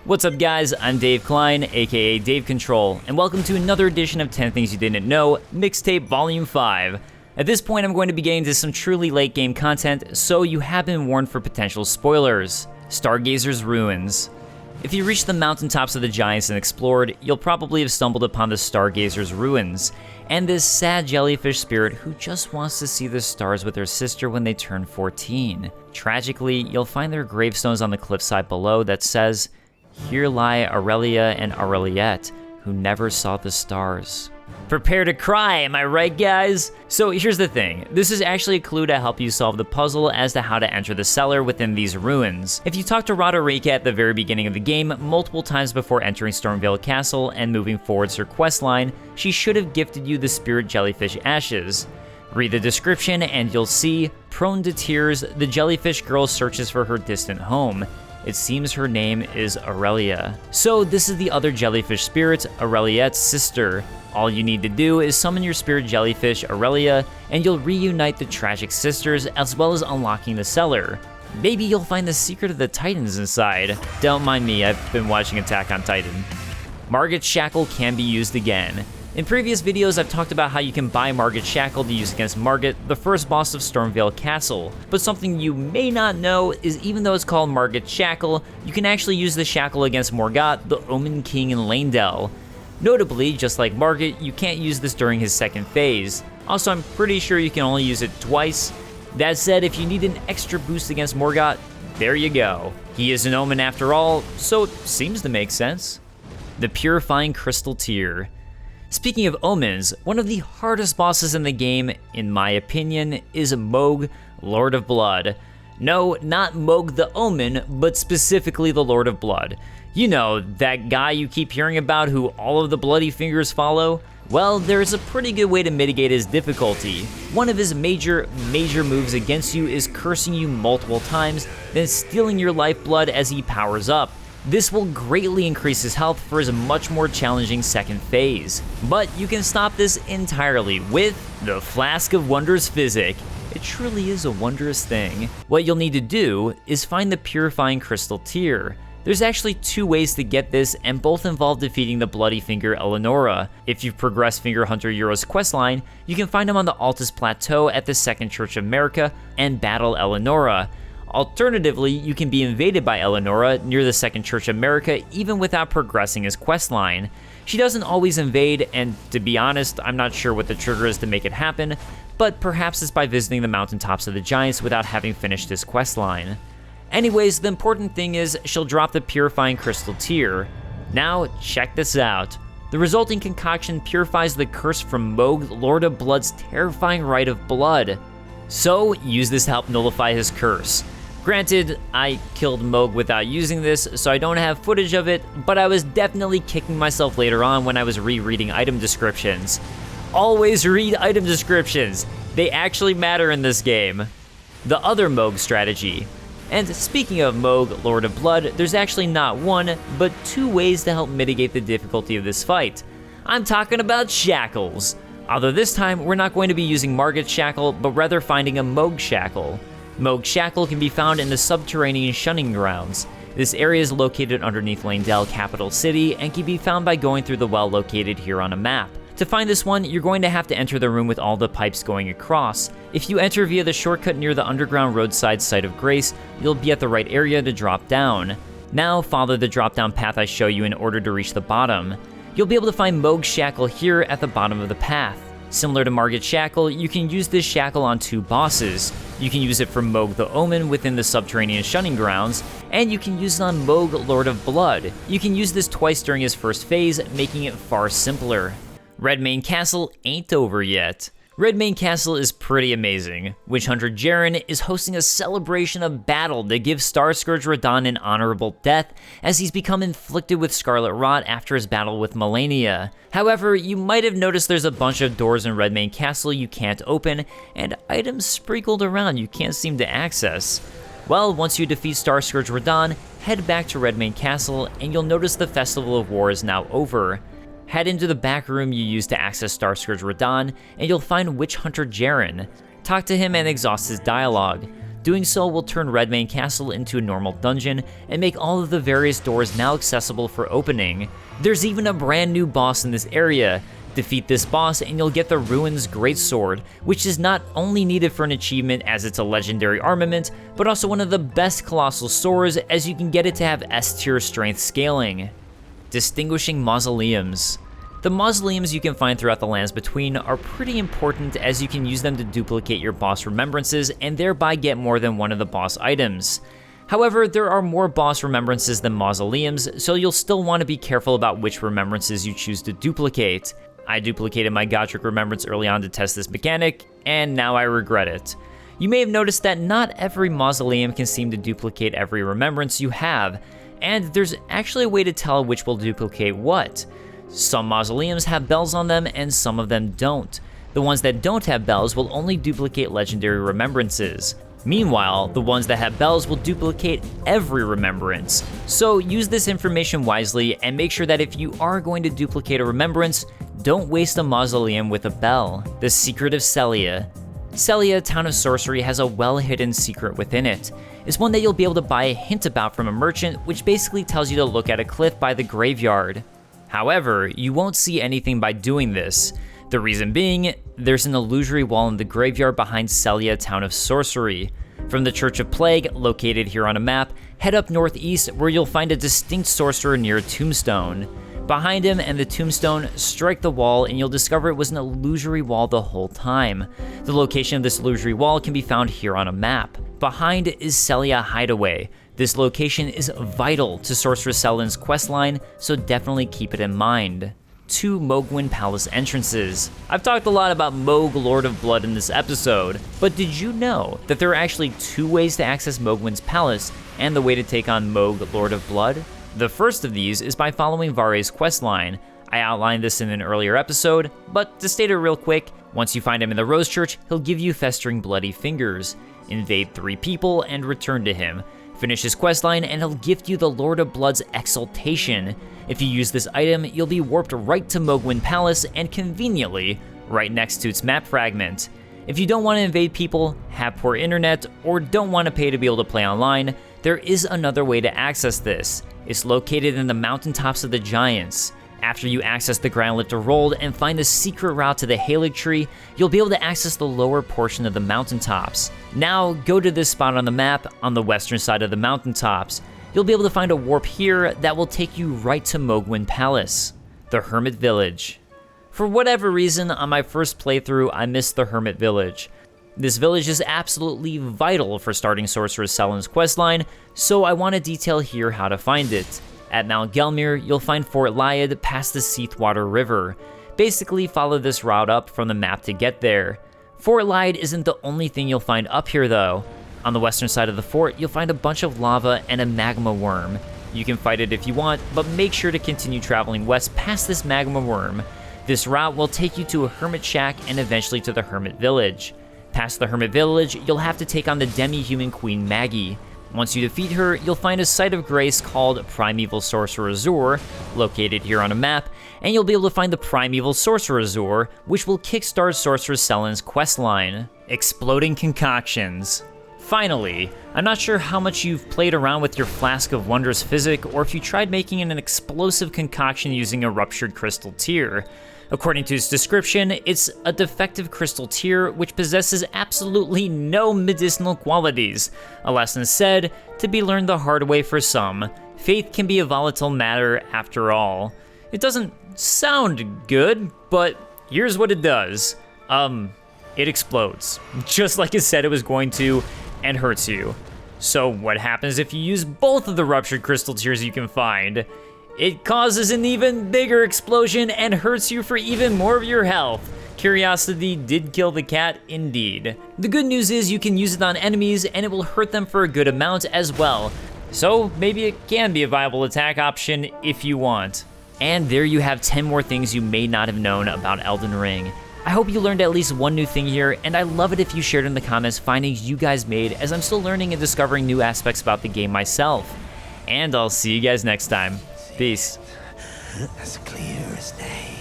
What's up guys, I'm Dave Klein, aka Dave Control, and welcome to another edition of 10 Things You Didn't Know, Mixtape Volume 5. At this point I'm going to be getting to some truly late game content, so you have been warned for potential spoilers. Stargazers Ruins. If you reached the mountaintops of the Giants and explored, you'll probably have stumbled upon the Stargazers Ruins, and this sad jellyfish spirit who just wants to see the stars with her sister when they turn 14. Tragically, you'll find their gravestones on the cliffside below that says, "Here lie Aurelia and Aureliette, who never saw the stars." Prepare to cry, am I right guys? So here's the thing, this is actually a clue to help you solve the puzzle as to how to enter the cellar within these ruins. If you talk to Roderica at the very beginning of the game multiple times before entering Stormveil Castle and moving forwards her questline, she should have gifted you the spirit jellyfish ashes. Read the description and you'll see, prone to tears, the jellyfish girl searches for her distant home. It seems her name is Aurelia. So this is the other jellyfish spirit, Aureliette's sister. All you need to do is summon your spirit jellyfish, Aurelia, and you'll reunite the tragic sisters as well as unlocking the cellar. Maybe you'll find the secret of the Titans inside. Don't mind me, I've been watching Attack on Titan. Margit Shackle can be used again. In previous videos, I've talked about how you can buy Margit Shackle to use against Margit, the first boss of Stormveil Castle. But something you may not know is even though it's called Margit Shackle, you can actually use the shackle against Morgott, the Omen King in Leyndell. Notably, just like Margit, you can't use this during his second phase. Also, I'm pretty sure you can only use it twice. That said, if you need an extra boost against Morgott, there you go. He is an Omen after all, so it seems to make sense. The Purifying Crystal Tear. Speaking of omens, one of the hardest bosses in the game, in my opinion, is Mohg, Lord of Blood. No, not Mohg the Omen, but specifically the Lord of Blood. You know, that guy you keep hearing about who all of the bloody fingers follow? Well, there's a pretty good way to mitigate his difficulty. One of his major moves against you is cursing you multiple times, then stealing your lifeblood as he powers up. This will greatly increase his health for his much more challenging second phase. But you can stop this entirely with the Flask of Wondrous Physic. It truly is a wondrous thing. What you'll need to do is find the Purifying Crystal Tear. There's actually two ways to get this, and both involve defeating the Bloody Finger Eleonora. If you've progressed Finger Hunter Euro's questline, you can find him on the Altus Plateau at the Second Church of America and battle Eleonora. Alternatively, you can be invaded by Eleonora near the Second Church of America even without progressing his questline. She doesn't always invade, and to be honest, I'm not sure what the trigger is to make it happen, but perhaps it's by visiting the mountaintops of the Giants without having finished his questline. Anyways, the important thing is she'll drop the Purifying Crystal Tear. Now, check this out. The resulting concoction purifies the curse from Mohg, Lord of Blood's terrifying rite of blood. So, use this to help nullify his curse. Granted, I killed Mohg without using this, so I don't have footage of it, but I was definitely kicking myself later on when I was rereading item descriptions. Always read item descriptions! They actually matter in this game. The other Mohg strategy. And speaking of Mohg, Lord of Blood, there's actually not one, but two ways to help mitigate the difficulty of this fight. I'm talking about shackles. Although this time, we're not going to be using Margit Shackle, but rather finding a Mohg Shackle. Mohg Shackle can be found in the subterranean shunning grounds. This area is located underneath Leyndell capital city and can be found by going through the well located here on a map. To find this one, you're going to have to enter the room with all the pipes going across. If you enter via the shortcut near the underground roadside Site of Grace, you'll be at the right area to drop down. Now follow the drop down path I show you in order to reach the bottom. You'll be able to find Mohg Shackle here at the bottom of the path. Similar to Margit Shackle, you can use this shackle on two bosses. You can use it for Mohg the Omen within the subterranean shunning grounds, and you can use it on Mohg, Lord of Blood. You can use this twice during his first phase, making it far simpler. Redmane Castle ain't over yet. Redmane Castle is pretty amazing. Witch Hunter Jaren is hosting a celebration of battle to give Starscourge Radahn an honorable death, as he's become inflicted with Scarlet Rot after his battle with Malenia. However, you might have noticed there's a bunch of doors in Redmane Castle you can't open, and items sprinkled around you can't seem to access. Well, once you defeat Starscourge Radahn, head back to Redmane Castle, and you'll notice the Festival of War is now over. Head into the back room you used to access Starscourge Radahn, and you'll find Witch Hunter Jaren. Talk to him and exhaust his dialogue. Doing so will turn Redmane Castle into a normal dungeon and make all of the various doors now accessible for opening. There's even a brand new boss in this area. Defeat this boss and you'll get the Ruins Greatsword, which is not only needed for an achievement as it's a legendary armament, but also one of the best colossal swords as you can get it to have S tier strength scaling. Distinguishing Mausoleums. The mausoleums you can find throughout the lands between are pretty important as you can use them to duplicate your boss remembrances and thereby get more than one of the boss items. However, there are more boss remembrances than mausoleums, so you'll still want to be careful about which remembrances you choose to duplicate. I duplicated my Godric remembrance early on to test this mechanic, and now I regret it. You may have noticed that not every mausoleum can seem to duplicate every remembrance you have, and there's actually a way to tell which will duplicate what. Some mausoleums have bells on them and some of them don't. The ones that don't have bells will only duplicate legendary remembrances. Meanwhile, the ones that have bells will duplicate every remembrance. So use this information wisely and make sure that if you are going to duplicate a remembrance, don't waste a mausoleum with a bell. The Secret of Sellia. Sellia, town of sorcery, has a well-hidden secret within it. It's one that you'll be able to buy a hint about from a merchant, which basically tells you to look at a cliff by the graveyard. However, you won't see anything by doing this. The reason being, there's an illusory wall in the graveyard behind Sellia, town of sorcery. From the Church of Plague, located here on a map, head up northeast where you'll find a distinct sorcerer near a tombstone. Behind him and the tombstone, strike the wall and you'll discover it was an illusory wall the whole time. The location of this illusory wall can be found here on a map. Behind is Sellia Hideaway. This location is vital to Sorceress Selden's questline, so definitely keep it in mind. 2 Mohgwyn Palace entrances. I've talked a lot about Mohg Lord of Blood in this episode, but did you know that there are actually 2 ways to access Mohgwyn's palace and the way to take on Mohg Lord of Blood? The first of these is by following Vare's questline. I outlined this in an earlier episode, but to state it real quick, once you find him in the Rose Church, he'll give you festering bloody fingers. Invade 3 people and return to him. Finish his questline and he'll gift you the Lord of Blood's Exaltation. If you use this item, you'll be warped right to Mohgwyn Palace and conveniently, right next to its map fragment. If you don't want to invade people, have poor internet, or don't want to pay to be able to play online, there is another way to access this. It's located in the mountaintops of the Giants. After you access the Grand Lift of Rold and find the secret route to the Halig Tree, you'll be able to access the lower portion of the mountaintops. Now, go to this spot on the map on the western side of the mountaintops. You'll be able to find a warp here that will take you right to Mohgwyn Palace, the Hermit Village. For whatever reason, on my first playthrough, I missed the Hermit Village. This village is absolutely vital for starting Sorceress Selden's questline, so I want to detail here how to find it. At Mount Gelmir, you'll find Fort Lyad past the Seathwater River. Basically, follow this route up from the map to get there. Fort Lyad isn't the only thing you'll find up here though. On the western side of the fort, you'll find a bunch of lava and a magma worm. You can fight it if you want, but make sure to continue traveling west past this magma worm. This route will take you to a hermit shack and eventually to the Hermit Village. Past the Hermit Village, you'll have to take on the demi-human Queen Maggie. Once you defeat her, you'll find a site of grace called Primeval Sorcerer Azur, located here on a map, and you'll be able to find the Primeval Sorcerer Azur, which will kickstart Sorceress Selden's questline. Exploding Concoctions. Finally, I'm not sure how much you've played around with your Flask of Wondrous Physic, or if you tried making an explosive concoction using a ruptured crystal tear. According to its description, it's a defective crystal tear which possesses absolutely no medicinal qualities. A lesson said, to be learned the hard way for some. Faith can be a volatile matter after all. It doesn't sound good, but here's what it does. It explodes. Just like it said it was going to, and hurts you. So what happens if you use both of the ruptured crystal tears you can find? It causes an even bigger explosion and hurts you for even more of your health. Curiosity did kill the cat, indeed. The good news is you can use it on enemies and it will hurt them for a good amount as well. So maybe it can be a viable attack option if you want. And there you have 10 more things you may not have known about Elden Ring. I hope you learned at least one new thing here, and I love it if you shared in the comments findings you guys made, as I'm still learning and discovering new aspects about the game myself. And I'll see you guys next time. Peace. As clear as day.